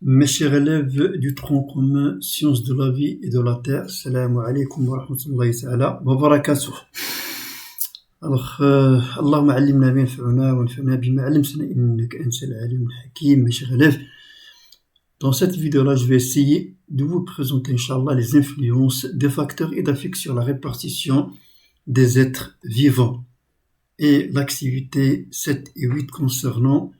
Mes chers élèves du tronc commun Sciences de la vie et de la terre, salam alaikum wa rahmatullahi ta'ala wa barakatuh. Alors, Allahumma allimna ma yanfa'una wa anfa'na bima 'allamtana innaka antal alimul hakim. Mes chers élèves, dans cette vidéo-là, je vais essayer de vous présenter, Inch'Allah, les influences des facteurs et d'affects sur la répartition des êtres vivants et l'activité 7 et 8 concernant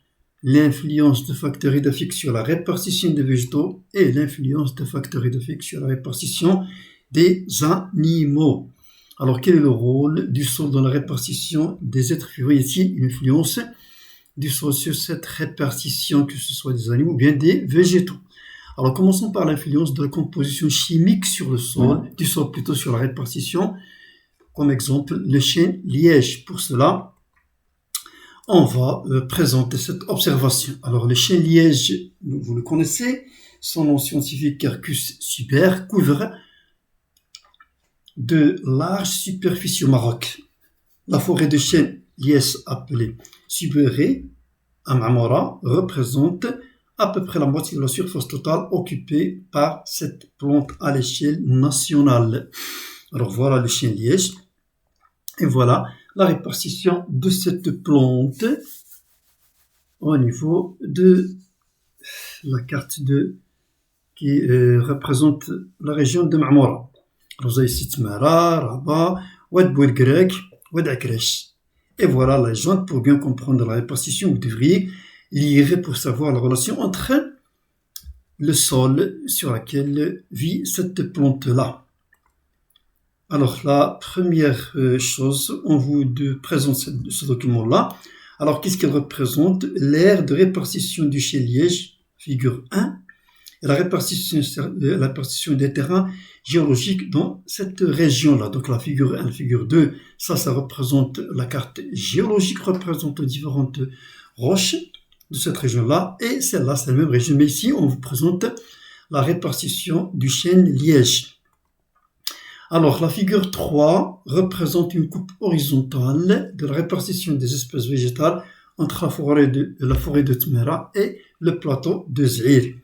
l'influence de facteurs et d'affects sur la répartition des végétaux et l'influence de facteurs et d'affects sur la répartition des animaux. Alors, quel est le rôle du sol dans la répartition des êtres vivants? Y a-t-il une influence du sol sur cette répartition, que ce soit des animaux ou bien des végétaux? Alors, commençons par l'influence de la composition chimique sur le sol, du sol plutôt sur la répartition. Comme exemple, le chêne liège. Pour cela, on va présenter cette observation. Alors, le chêne liège, vous le connaissez, son nom scientifique Quercus super couvre de larges superficies au Maroc. La forêt de chêne liège appelée Subéré à Marmora représente à peu près la moitié de la surface totale occupée par cette plante à l'échelle nationale. Alors voilà le chêne liège. Et voilà la répartition de cette plante au niveau de la carte qui représente la région de Marmora. Alors vous avez ici Tmara, Rabat, Oued Bouelgrek, Oued Akresh. Et voilà la légende. Pour bien comprendre la répartition, vous devriez lire pour savoir la relation entre le sol sur lequel vit cette plante-là. Alors, la première chose, on vous présente ce document-là. Alors, qu'est-ce qu'il représente? L'aire de répartition du chêne liège, figure 1, et la répartition des terrains géologiques dans cette région-là. Donc, la figure 1, la figure 2, ça représente la carte géologique, représente les différentes roches de cette région-là. Et celle-là, c'est la même région. Mais ici, on vous présente la répartition du chêne liège. Alors, la figure 3 représente une coupe horizontale de la répartition des espèces végétales entre la forêt de Tmera et le plateau de Z'ir.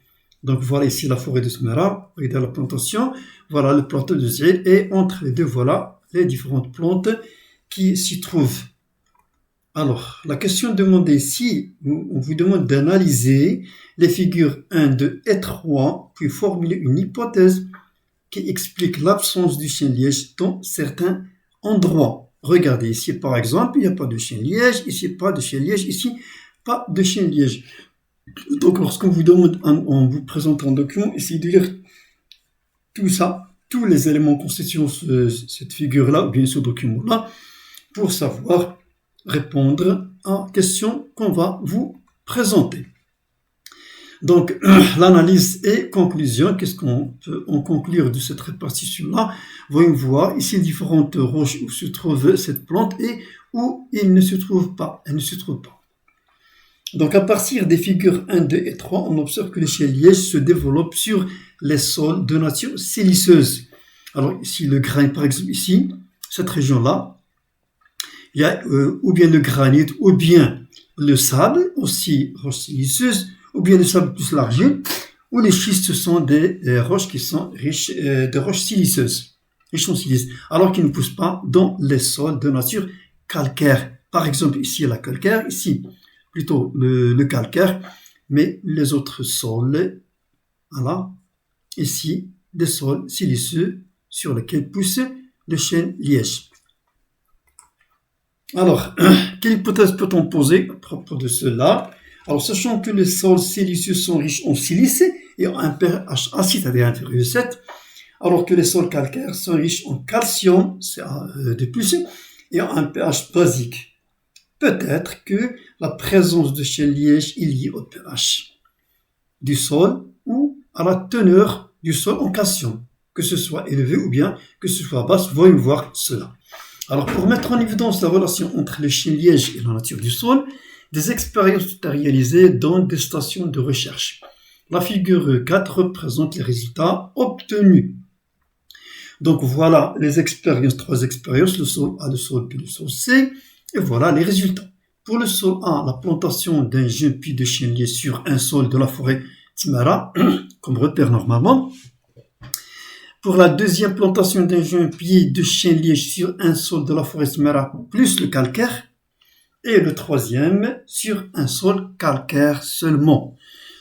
Donc, voilà ici la forêt de Tmera, regardez la plantation, voilà le plateau de Z'ir, et entre les deux, voilà les différentes plantes qui s'y trouvent. Alors, la question demandée ici, on vous demande d'analyser les figures 1, 2 et 3, puis formuler une hypothèse qui explique l'absence du chêne liège dans certains endroits. Regardez ici, par exemple, il n'y a pas de chêne liège, ici pas de chêne liège, ici pas de chêne liège. Donc, lorsqu'on vous demande, on vous présente un document, essayez de lire tout ça, tous les éléments constituant cette figure-là, ou bien ce document-là, pour savoir répondre à la question qu'on va vous présenter. Donc, l'analyse et conclusion, qu'est-ce qu'on peut en conclure de cette répartition-là? Voyons voir ici les différentes roches où se trouve cette plante et où elle ne se trouve pas. Donc, à partir des figures 1, 2 et 3, on observe que les chênes lièges se développent sur les sols de nature siliceuse. Alors, ici, le grain, par exemple, ici, cette région-là, il y a ou bien le granit, ou bien le sable, aussi roche siliceuse, ou bien le sable plus l'argile, ou les schistes sont des roches qui sont riches de roches siliceuses, riches en silice, alors qu'ils ne poussent pas dans les sols de nature calcaire. Par exemple, ici la calcaire, ici plutôt le calcaire, mais les autres sols, voilà, ici des sols siliceux sur lesquels pousse le chêne liège. Alors, quelle hypothèse peut-on poser à propos de cela? Alors, sachant que les sols siliceux sont riches en silice et en un pH acide, c'est-à-dire inférieur à 7, alors que les sols calcaires sont riches en calcium, CA2+, et en un pH basique. Peut-être que la présence de chêne liège est liée au pH du sol ou à la teneur du sol en calcium, que ce soit élevé ou bien que ce soit basse. Voyons voir cela. Alors, pour mettre en évidence la relation entre le chêne liège et la nature du sol, des expériences sont réalisées dans des stations de recherche. La figure 4 représente les résultats obtenus. Donc voilà les expériences, 3 expériences, le sol A, le sol B, le sol C, et voilà les résultats. Pour le sol A, la plantation d'un jeune puits de chêne liège sur un sol de la forêt Tmara, comme repère normalement. Pour la deuxième plantation d'un jeune pied de chêne liège sur un sol de la forêt Tmara plus le calcaire. Et le troisième sur un sol calcaire seulement.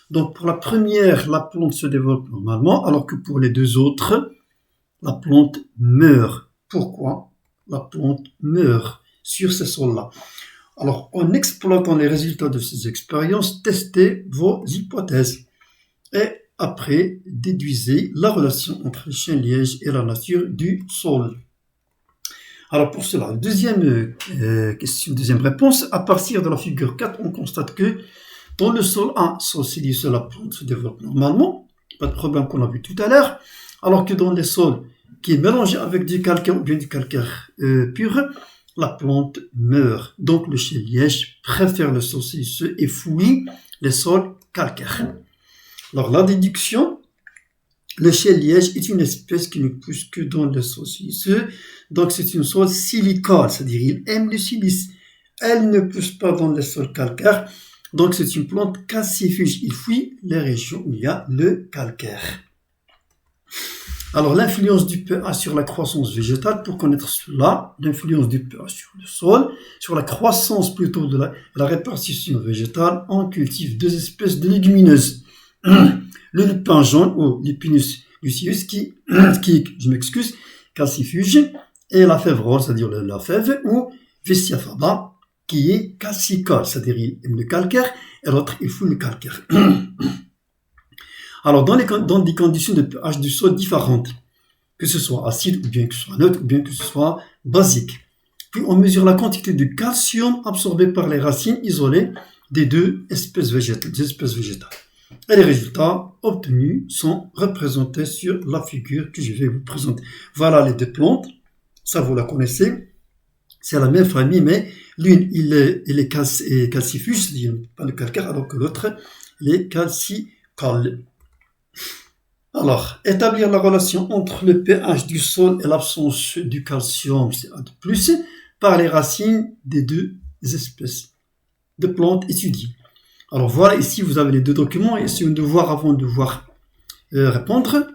Donc pour la première, la plante se développe normalement, alors que pour les deux autres, la plante meurt. Pourquoi la plante meurt sur ces sols-là? Alors, en exploitant les résultats de ces expériences, testez vos hypothèses. Et après, déduisez la relation entre le chêne liège et la nature du sol. Alors pour cela, deuxième réponse, à partir de la figure 4, on constate que dans le sol 1, sol siliceux, la plante se développe normalement, pas de problème qu'on a vu tout à l'heure, alors que dans les sols qui est mélangé avec du calcaire ou bien du calcaire pur, la plante meurt. Donc le chêne liège préfère le sol siliceux et fouille les sols calcaires. Alors la déduction, le chêne liège est une espèce qui ne pousse que dans le sol siliceux, donc c'est une sol silicale, c'est-à-dire il aime le silice. Elle ne pousse pas dans les sols calcaires, donc c'est une plante calcifuge. Il fuit les régions où il y a le calcaire. Alors l'influence du pH sur la croissance végétale, pour connaître cela, l'influence du pH sur le sol, sur la croissance plutôt de la répartition végétale, on cultive deux espèces de légumineuses. Le lupin jaune ou Lupinus lucius qui calcifuge, et la fève rose, c'est-à-dire la fève, ou Vessia faba, qui est calcicale, c'est-à-dire il aime le calcaire, et l'autre il fout le calcaire. Alors dans des conditions de pH du sol différentes, que ce soit acide, ou bien que ce soit neutre, ou bien que ce soit basique. Puis on mesure la quantité de calcium absorbé par les racines isolées des deux espèces végétales. Et les résultats obtenus sont représentés sur la figure que je vais vous présenter. Voilà les deux plantes, ça vous la connaissez, c'est la même famille, mais l'une il est calcifuge, c'est-à-dire pas le calcaire, alors que l'autre il est calcicale. Alors, établir la relation entre le pH du sol et l'absence du calcium, CA2+, par les racines des deux espèces de plantes étudiées. Alors voilà, ici vous avez les deux documents, essayez de voir avant de répondre.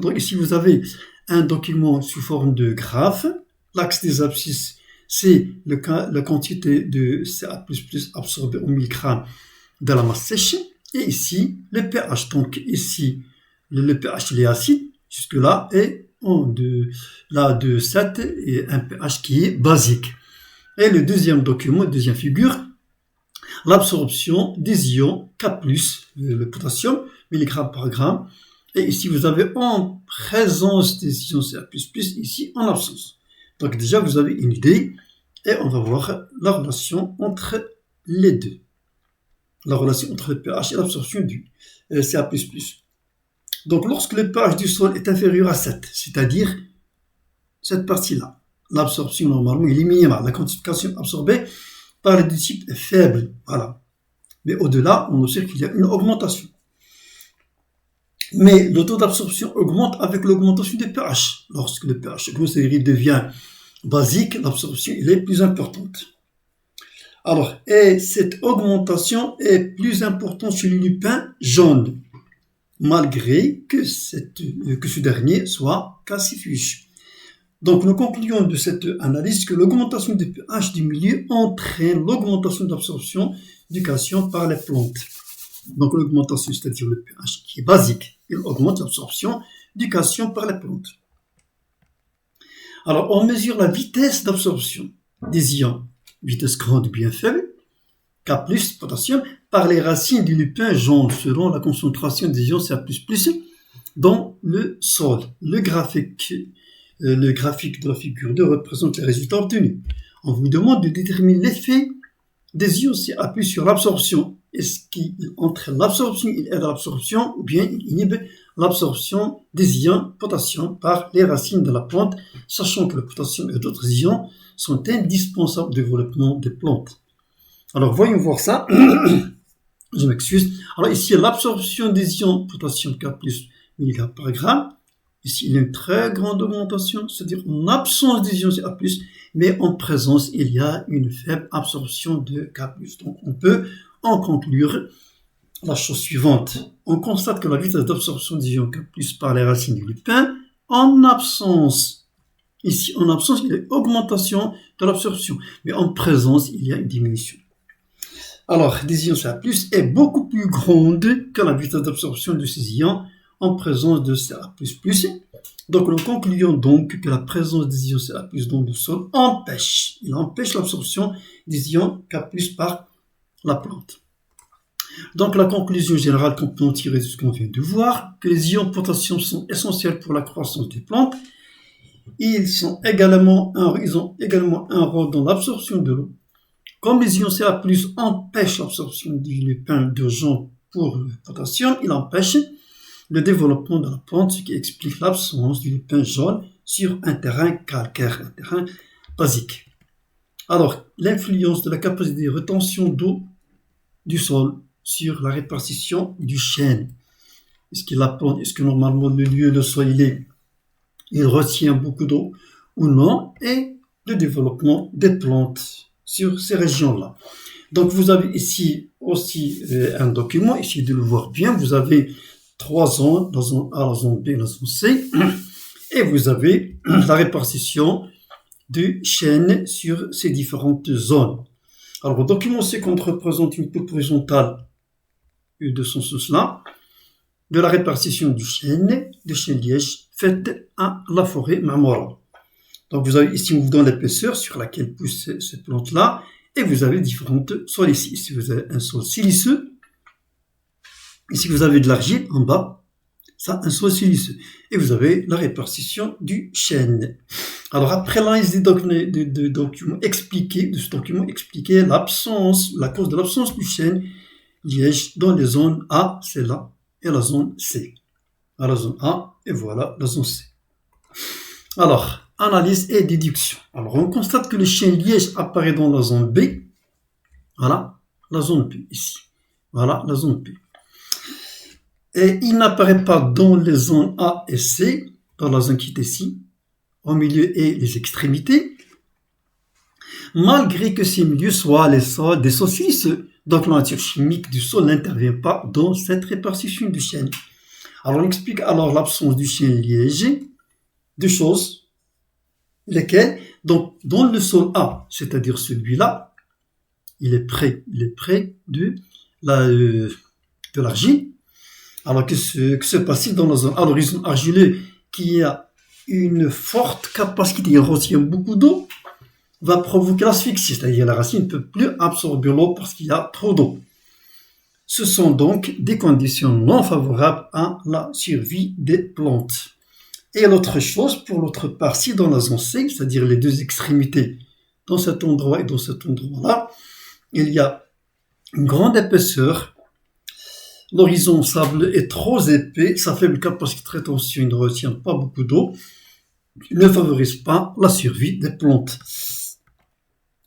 Donc ici vous avez un document sous forme de graphe. L'axe des abscisses, c'est la quantité de Ca++ absorbée au milligrammes de la masse sèche. Et ici, le pH. Donc ici, le pH il est acide, jusque-là, et de 7 et un pH qui est basique. Et le deuxième document, deuxième figure, l'absorption des ions K+, le potassium, milligrammes par gramme. Et ici, vous avez en présence des ions Ca++, ici en absence. Donc déjà, vous avez une idée, et on va voir la relation entre les deux. La relation entre le pH et l'absorption du Ca++. Donc lorsque le pH du sol est inférieur à 7, c'est-à-dire cette partie-là, l'absorption normalement il est minimale, la quantité de calcium absorbée par les deux types est faible, voilà. Mais au-delà, on observe qu'il y a une augmentation. Mais le taux d'absorption augmente avec l'augmentation du pH. Lorsque le pH devient basique, l'absorption il est plus importante. Alors, et cette augmentation est plus importante chez le lupin jaune, malgré que ce dernier soit calcifuge. Donc, nous concluons de cette analyse que l'augmentation du pH du milieu entraîne l'augmentation d'absorption du calcium par les plantes. Donc, l'augmentation, c'est-à-dire le pH qui est basique, il augmente l'absorption du calcium par les plantes. Alors, on mesure la vitesse d'absorption des ions, vitesse grande ou bien faible, K+, potassium, par les racines du lupin jaune selon la concentration des ions Ca++ dans le sol. Le graphique de la figure 2 représente les résultats obtenus. On vous demande de déterminer l'effet des ions Ca+ sur l'absorption. Est-ce qu'il entraîne l'absorption, il aide à l'absorption, ou bien il inhibe l'absorption des ions potassium par les racines de la plante, sachant que le potassium et d'autres ions sont indispensables au développement des plantes. Alors, voyons voir ça. Je m'excuse. Alors, ici, l'absorption des ions potassium K+, mg par gramme. Ici, il y a une très grande augmentation, c'est-à-dire en absence des ions Ca+, mais en présence, il y a une faible absorption de K+. Donc, on peut en conclure la chose suivante. On constate que la vitesse d'absorption des ions K+ par les racines du lupin, en absence, ici en absence, il y a une augmentation de l'absorption, mais en présence, il y a une diminution. Alors, des ions Ca+ est beaucoup plus grande que la vitesse d'absorption de ces ions en présence de Ca++. Donc, nous concluons donc que la présence des ions Ca+ dans le sol empêche l'absorption des ions K+ par la plante. Donc, la conclusion générale qu'on peut en tirer de ce qu'on vient de voir, que les ions potassium sont essentiels pour la croissance des plantes. Ils ont également un rôle dans l'absorption de l'eau. Comme les ions Ca+ empêchent l'absorption du lupin de jaune pour le potassium, il empêche le développement de la plante, ce qui explique l'absence du lupin jaune sur un terrain calcaire, un terrain basique. Alors, l'influence de la capacité de rétention d'eau du sol sur la répartition du chêne. Est-ce que normalement le sol, il retient beaucoup d'eau ou non, et le développement des plantes sur ces régions-là. Donc vous avez ici aussi un document, essayez de le voir bien, vous avez 3 zones, la zone A, la zone B, la zone C, et vous avez la répartition du chêne sur ces différentes zones. Alors le document C représente une coupe horizontale de ce sens-là, de la répartition du chêne liège faite à la forêt Marmora. Donc vous avez ici, on vous donne l'épaisseur sur laquelle poussent ces plantes-là, et vous avez différentes sols ici. Ici vous avez un sol siliceux, ici vous avez de l'argile en bas, ça un sol siliceux, et vous avez la répartition du chêne. Alors après l'analyse de document expliqué, la cause de l'absence du chêne liège dans les zones A, c'est là, et la zone C. À la zone A, et voilà la zone C. Alors, analyse et déduction. Alors, on constate que le chêne liège apparaît dans la zone B. Voilà, la zone B, ici. Voilà, la zone B. Et il n'apparaît pas dans les zones A et C, dans la zone qui est ici, au milieu et les extrémités, malgré que ces milieux soient des sols siliceux. Donc, la nature chimique du sol n'intervient pas dans cette répartition du chêne. Alors, on explique alors l'absence du chêne liège, deux choses, lesquelles, donc, dans le sol A, c'est-à-dire celui-là, il est près de l'argile. Alors, que se passe-t-il dans la zone A? L'horizon argileux, qui a une forte capacité, il retient beaucoup d'eau, va provoquer l'asphyxie, c'est-à-dire la racine ne peut plus absorber l'eau parce qu'il y a trop d'eau. Ce sont donc des conditions non favorables à la survie des plantes. Et l'autre chose, pour l'autre partie, dans la zone C, c'est-à-dire les deux extrémités, dans cet endroit et dans cet endroit-là, il y a une grande épaisseur. L'horizon sable est trop épais, sa faible capacité de rétention ne retient pas beaucoup d'eau, ne favorise pas la survie des plantes.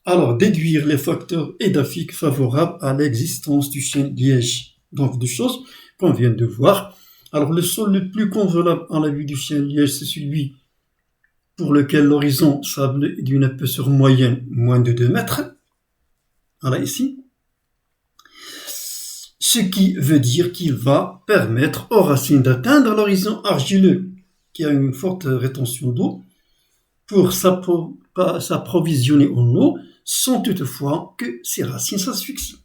Alors, déduire les facteurs édaphiques favorables à l'existence du chêne liège. Donc, deux choses qu'on vient de voir. Alors, le sol le plus convenable à la vue du chêne liège, c'est celui pour lequel l'horizon sable est d'une épaisseur moyenne, moins de 2 mètres. Voilà, ici. Ce qui veut dire qu'il va permettre aux racines d'atteindre l'horizon argileux, qui a une forte rétention d'eau, pour s'approvisionner en eau, sans toutefois que ces racines s'asphyxient.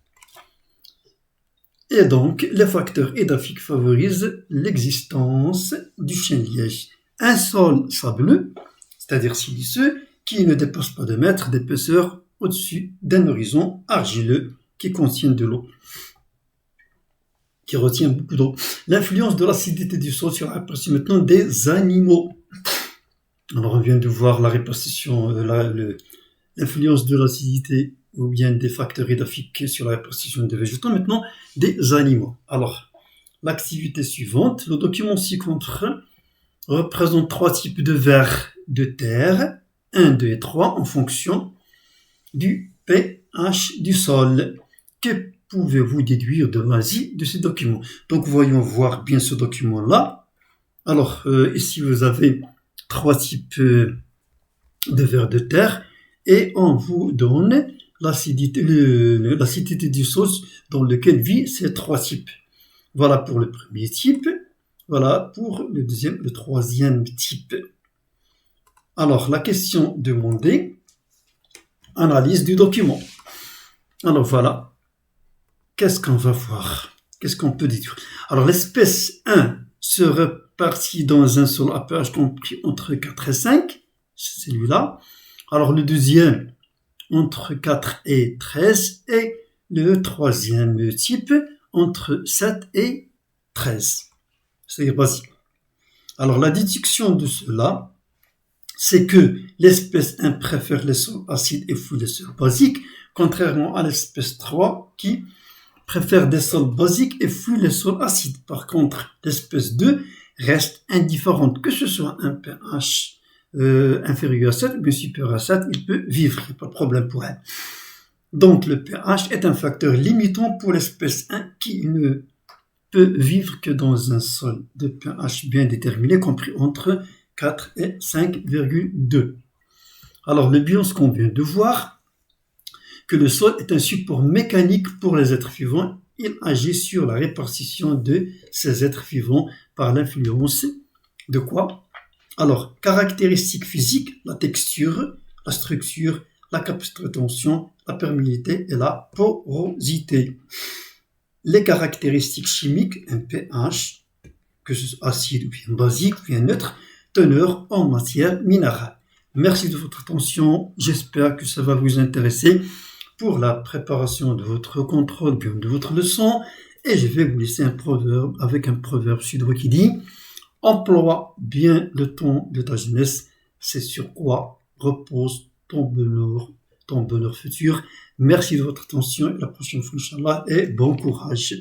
Et donc, les facteurs édaphiques favorisent l'existence du chêne liège. Un sol sableux, c'est-à-dire siliceux, qui ne dépasse pas 2 mètres d'épaisseur au-dessus d'un horizon argileux qui contient de l'eau, qui retient beaucoup d'eau. L'influence de l'acidité du sol sur la répartition maintenant des animaux. Alors, on vient de voir la répartition, l'influence de l'acidité ou bien des facteurs édaphiques sur la répartition des végétaux, maintenant des animaux. Alors, l'activité suivante, le document ci-contre représente 3 types de vers de terre, 1, 2 et 3, en fonction du pH du sol. Que pouvez-vous déduire de l'analyse de ces documents? Donc, voyons voir bien ce document-là. Alors, ici, vous avez 3 types de vers de terre, et on vous donne l'acidité du sol dans lequel vivent ces trois types. Voilà pour le premier type. Voilà pour le troisième type. Alors, la question demandée, analyse du document. Alors voilà, qu'est-ce qu'on va voir? Qu'est-ce qu'on peut déduire? Alors, l'espèce 1 se répartit dans un sol à pH compris entre 4 et 5, c'est celui-là. Alors, le deuxième, entre 4 et 13, et le troisième type, entre 7 et 13. C'est basique. Alors, la déduction de cela, c'est que l'espèce 1 préfère les sols acides et fouille les sols basiques, contrairement à l'espèce 3 qui préfère des sols basiques et fuit les sols acides. Par contre, l'espèce 2 reste indifférente, que ce soit un pH inférieur à 7 ou bien supérieur à 7, il peut vivre, il n'y a pas de problème pour elle. Donc le pH est un facteur limitant pour l'espèce 1 qui ne peut vivre que dans un sol de pH bien déterminé, compris entre 4 et 5,2. Alors le bilan, ce qu'on vient de voir, que le sol est un support mécanique pour les êtres vivants. Il agit sur la répartition de ces êtres vivants par l'influence de quoi? Alors, caractéristiques physiques, la texture, la structure, la capacité de tension, la perméabilité et la porosité. Les caractéristiques chimiques, un pH, que ce soit acide ou bien basique ou bien neutre, teneur en matière minérale. Merci de votre attention, j'espère que ça va vous intéresser pour la préparation de votre contrôle, bien de votre leçon, et je vais vous laisser un proverbe avec un proverbe suédois qui dit « Emploie bien le temps de ta jeunesse, c'est sur quoi repose ton bonheur futur. » Merci de votre attention et à la prochaine fois, Inch'Allah, et bon courage.